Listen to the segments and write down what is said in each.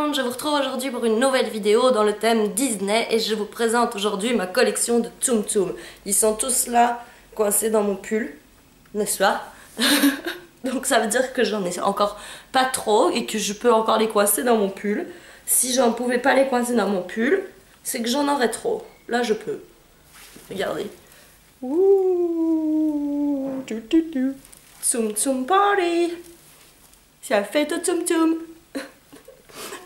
monde, je vous retrouve aujourd'hui pour une nouvelle vidéo dans le thème Disney et je vous présente aujourd'hui ma collection de Tsum Tsum. Ils sont tous là, coincés dans mon pull, n'est-ce pas? Donc ça veut dire que j'en ai encore pas trop et que je peux encore les coincer dans mon pull. Si j'en pouvais pas les coincer dans mon pull, c'est que j'en aurais trop. Là je peux. Regardez. Ouh, Tsum Tsum Party. C'est la fête au Tsum Tsum.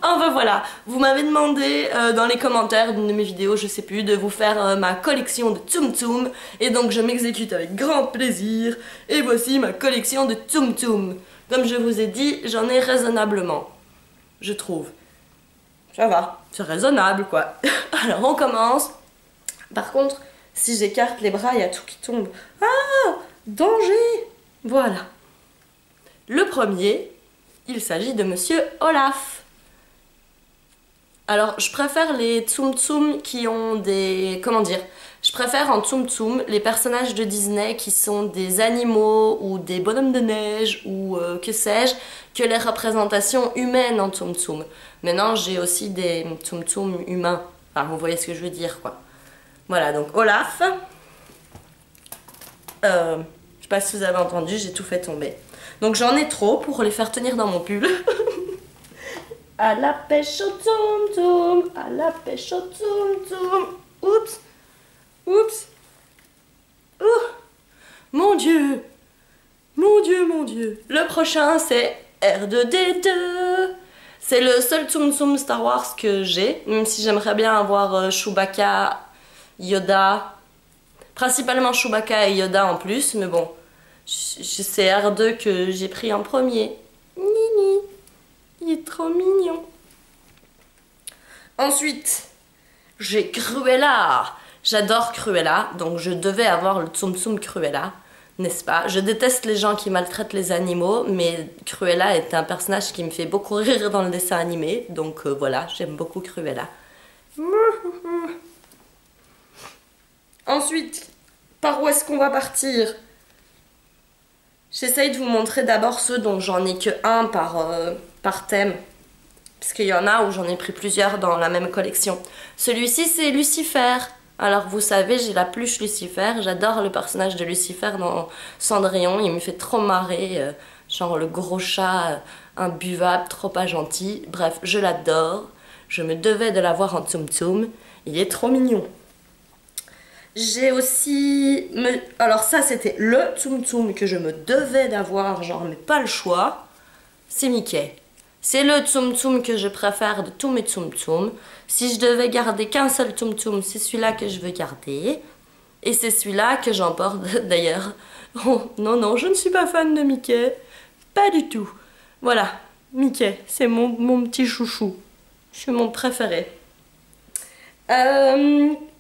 Enfin voilà, vous m'avez demandé dans les commentaires d'une de mes vidéos, je sais plus, de vous faire ma collection de Tsum Tsum. Et donc je m'exécute avec grand plaisir. Et voici ma collection de Tsum Tsum. Comme je vous ai dit, j'en ai raisonnablement. Je trouve. Ça va, c'est raisonnable quoi. Alors on commence. Par contre, si j'écarte les bras, il y a tout qui tombe. Ah, danger! Voilà. Le premier, il s'agit de Monsieur Olaf. Alors, je préfère les Tsum Tsum qui ont des... Comment dire? Je préfère en Tsum Tsum les personnages de Disney qui sont des animaux ou des bonhommes de neige ou que sais-je, que les représentations humaines en Tsum Tsum. Maintenant, j'ai aussi des Tsum Tsum humains. Enfin, vous voyez ce que je veux dire, quoi. Voilà, donc Olaf. Je sais pas si vous avez entendu, j'ai tout fait tomber. Donc j'en ai trop pour les faire tenir dans mon pull. À la pêche au Tsum Tsum, à la pêche au Tsum Tsum. Oups, oups. Oh, mon Dieu, mon Dieu, mon Dieu. Le prochain c'est R2D2. C'est le seul Tsum Tsum Star Wars que j'ai, même si j'aimerais bien avoir Chewbacca, Yoda, principalement Chewbacca et Yoda en plus, mais bon, c'est R2 que j'ai pris en premier. Nini. Il est trop mignon. Ensuite, j'ai Cruella. J'adore Cruella, donc je devais avoir le Tsum Tsum Cruella, n'est-ce pas? Je déteste les gens qui maltraitent les animaux, mais Cruella est un personnage qui me fait beaucoup rire dans le dessin animé, donc voilà, j'aime beaucoup Cruella. Ensuite, par où est-ce qu'on va partir? J'essaye de vous montrer d'abord ceux dont j'en ai que un par thème. Parce qu'il y en a où j'en ai pris plusieurs dans la même collection. Celui-ci, c'est Lucifer. Alors vous savez, j'ai la pluche Lucifer. J'adore le personnage de Lucifer dans Cendrillon. Il me fait trop marrer. Genre le gros chat imbuvable, trop pas gentil. Bref, je l'adore. Je me devais de l'avoir en Tsum Tsum. Il est trop mignon. J'ai aussi... Alors ça, c'était le Tsum Tsum que je me devais d'avoir, genre, mais pas le choix. C'est Mickey. C'est le Tsum Tsum que je préfère de tous mes Tsum Tsum. Si je devais garder qu'un seul Tsum Tsum, c'est celui-là que je veux garder. Et c'est celui-là que j'emporte d'ailleurs. Oh, non, non, je ne suis pas fan de Mickey. Pas du tout. Voilà, Mickey, c'est mon petit chouchou. C'est mon préféré.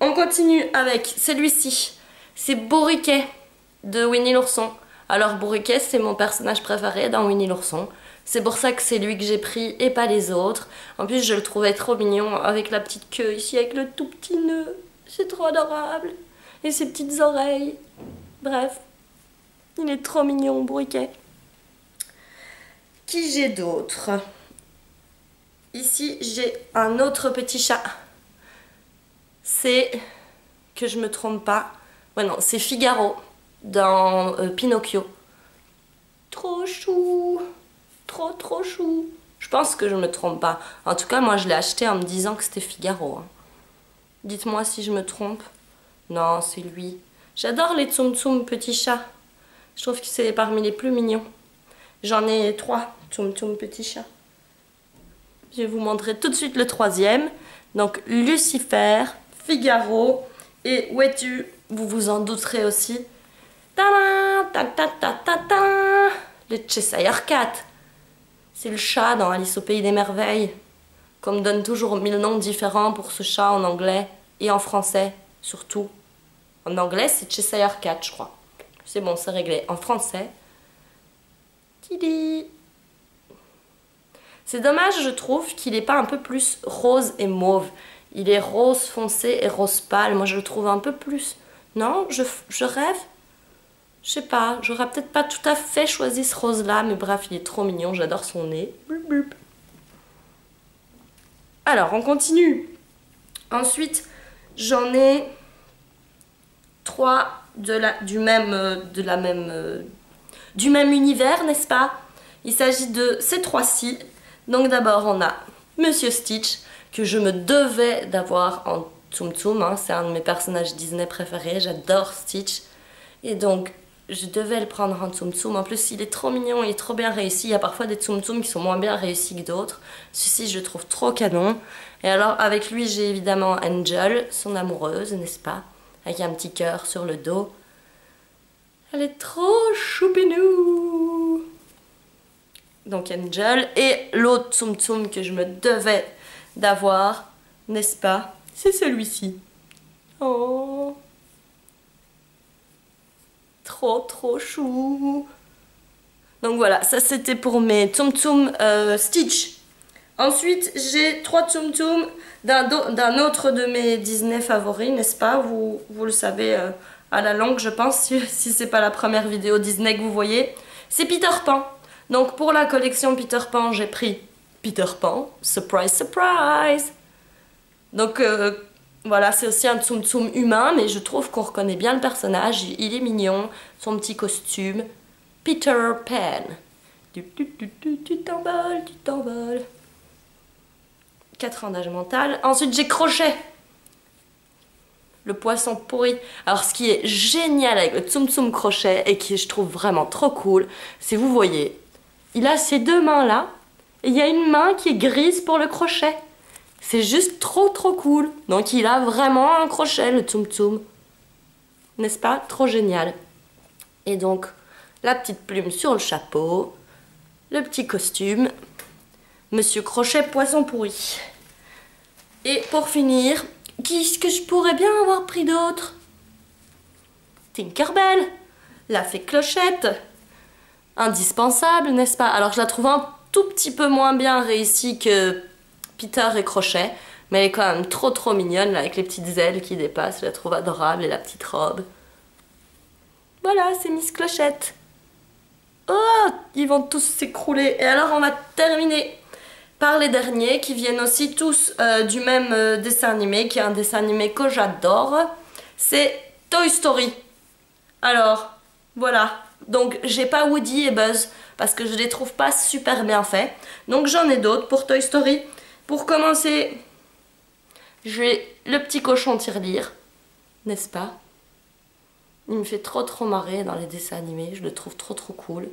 On continue avec celui-ci. C'est Bourriquet de Winnie l'ourson. Alors Bourriquet, c'est mon personnage préféré dans Winnie l'ourson. C'est pour ça que c'est lui que j'ai pris et pas les autres. En plus, je le trouvais trop mignon avec la petite queue ici, avec le tout petit nœud. C'est trop adorable. Et ses petites oreilles. Bref, il est trop mignon, Bourriquet. Qui j'ai d'autre? Ici, j'ai un autre petit chat. C'est, que je me trompe pas, ouais non, c'est Figaro dans Pinocchio. Trop chou, trop chou. Je pense que je me trompe pas. En tout cas, moi je l'ai acheté en me disant que c'était Figaro. Hein. Dites-moi si je me trompe. Non, c'est lui. J'adore les Tsum Tsum petits chats. Je trouve que c'est parmi les plus mignons. J'en ai 3 Tsum Tsum petits chats. Je vais vous montrer tout de suite le troisième. Donc Lucifer, Figaro et où es-tu? Vous vous en douterez aussi. Ta-da, ta-ta-ta-ta-ta, le Cheshire Cat. C'est le chat dans Alice au Pays des Merveilles. Qu'on me donne toujours 1000 noms différents pour ce chat en anglais et en français surtout. En anglais c'est Cheshire Cat je crois. C'est bon, c'est réglé. En français, Kili. C'est dommage, je trouve, qu'il n'est pas un peu plus rose et mauve. Il est rose foncé et rose pâle. Moi, je le trouve un peu plus... Non, je rêve. Je sais pas, j'aurais peut-être pas tout à fait choisi ce rose-là, mais bref, il est trop mignon. J'adore son nez. Blup, blup. Alors, on continue. Ensuite, j'en ai 3 du même univers, n'est-ce pas? Il s'agit de ces 3-ci. Donc d'abord, on a Monsieur Stitch, que je me devais d'avoir en Tsum Tsum. Hein. C'est un de mes personnages Disney préférés. J'adore Stitch. Et donc, je devais le prendre en Tsum Tsum. En plus, il est trop mignon, il est trop bien réussi. Il y a parfois des Tsum Tsum qui sont moins bien réussis que d'autres. Celui-ci, je le trouve trop canon. Et alors, avec lui, j'ai évidemment Angel, son amoureuse, n'est-ce pas? Avec un petit cœur sur le dos. Elle est trop choupinou. Donc Angel. Et l'autre Tsum Tsum que je me devais d'avoir, n'est-ce pas? C'est celui-ci. Oh, trop chou. Donc voilà, ça c'était pour mes Tsum Tsum Stitch. Ensuite, j'ai 3 Tsum Tsum d'un autre de mes Disney favoris, n'est-ce pas? Vous le savez à la longue, je pense, si c'est pas la première vidéo Disney que vous voyez. C'est Peter Pan. Donc pour la collection Peter Pan, j'ai pris Peter Pan. Surprise, surprise! Donc voilà, c'est aussi un Tsum Tsum humain, mais je trouve qu'on reconnaît bien le personnage. Il est mignon, son petit costume. Peter Pan. Tu t'envoles, tu t'envoles. 4 ans d'âge mental. Ensuite, j'ai Crochet. Le poisson pourri. Alors, ce qui est génial avec le Tsum Tsum Crochet, et qui je trouve vraiment trop cool, c'est, vous voyez, il a ces 2 mains-là, et il y a une main qui est grise pour le crochet. C'est juste trop cool. Donc, il a vraiment un crochet, le Tsum Tsum. N'est-ce pas? Trop génial. Et donc, la petite plume sur le chapeau, le petit costume, Monsieur Crochet, poisson pourri. Et pour finir, qu'est-ce que je pourrais bien avoir pris d'autre? Tinkerbell, la fée Clochette, indispensable, n'est-ce pas? Alors je la trouve un tout petit peu moins bien réussie que Peter et Crochet, mais elle est quand même trop mignonne, là, avec les petites ailes qui dépassent, je la trouve adorable, et la petite robe. Voilà, c'est Miss Clochette. Oh, ils vont tous s'écrouler. Et alors on va terminer par les derniers qui viennent aussi tous du même dessin animé, qui est un dessin animé que j'adore. C'est Toy Story. Alors, voilà. Donc j'ai pas Woody et Buzz parce que je les trouve pas super bien faits. Donc j'en ai d'autres pour Toy Story. Pour commencer, j'ai le petit cochon tirelire, n'est-ce pas? Il me fait trop marrer dans les dessins animés, je le trouve trop cool.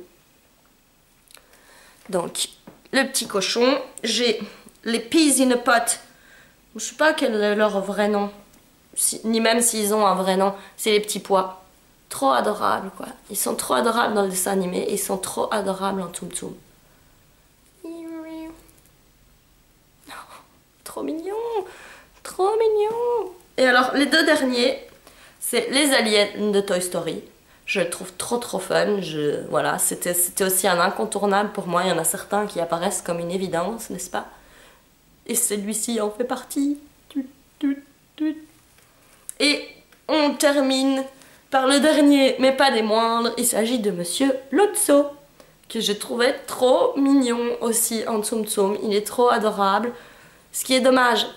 Donc, le petit cochon, j'ai les Peas in a Pot. Je sais pas quel est leur vrai nom, ni même s'ils ont un vrai nom, c'est les petits pois. Trop adorables, quoi. Ils sont trop adorables dans le dessin animé et ils sont trop adorables en Tsum Tsum. Trop mignon, trop mignon. Et alors, les 2 derniers, c'est les aliens de Toy Story. Je le trouve trop fun. Voilà, c'était aussi un incontournable pour moi. Il y en a certains qui apparaissent comme une évidence, n'est-ce pas? Et celui-ci en fait partie. Et on termine par le dernier, mais pas des moindres. Il s'agit de Monsieur Lotso, que je trouvais trop mignon aussi en Tsum Tsum. Il est trop adorable. Ce qui est dommage,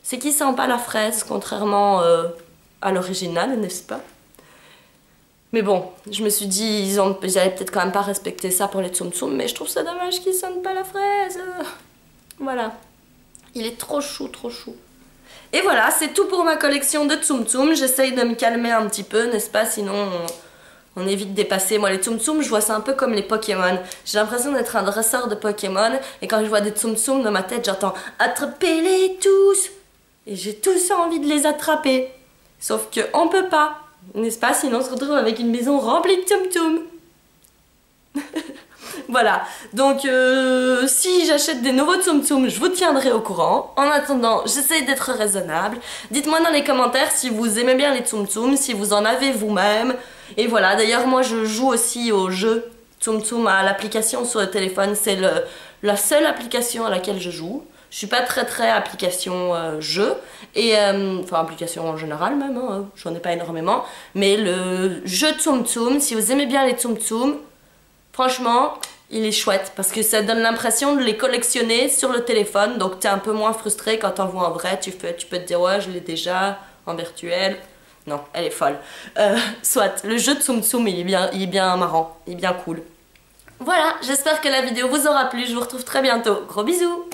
c'est qu'il sent pas la fraise, contrairement à l'original, n'est-ce pas? Mais bon, je me suis dit, ils allaient peut-être quand même pas respecter ça pour les Tsum Tsum, mais je trouve ça dommage qu'ils sentent pas la fraise. Voilà. Il est trop chou, trop chou. Et voilà, c'est tout pour ma collection de Tsum Tsum. J'essaye de me calmer un petit peu, n'est-ce pas? Sinon, on évite de dépasser. Moi, les Tsum Tsum, je vois ça un peu comme les Pokémon. J'ai l'impression d'être un dresseur de Pokémon. Et quand je vois des Tsum Tsum dans ma tête, j'entends « Attrapez-les tous !» Et j'ai tous envie de les attraper. Sauf qu'on peut pas, n'est-ce pas? Sinon, on se retrouve avec une maison remplie de Tsum Tsum. Voilà, donc si j'achète des nouveaux Tsum Tsum, je vous tiendrai au courant. En attendant, j'essaye d'être raisonnable. Dites-moi dans les commentaires si vous aimez bien les Tsum Tsum, si vous en avez vous-même. Et voilà, d'ailleurs moi je joue aussi au jeu Tsum Tsum à l'application sur le téléphone. C'est la seule application à laquelle je joue. Je suis pas très application jeu, et enfin application en général même, hein, j'en ai pas énormément. Mais le jeu Tsum Tsum, si vous aimez bien les Tsum Tsum, franchement, il est chouette parce que ça donne l'impression de les collectionner sur le téléphone, donc t'es un peu moins frustré quand t'en vois en vrai, tu peux te dire ouais je l'ai déjà en virtuel. Non, elle est folle. Soit, le jeu de Tsum Tsum il est bien marrant, il est bien cool. Voilà, j'espère que la vidéo vous aura plu, je vous retrouve très bientôt. Gros bisous!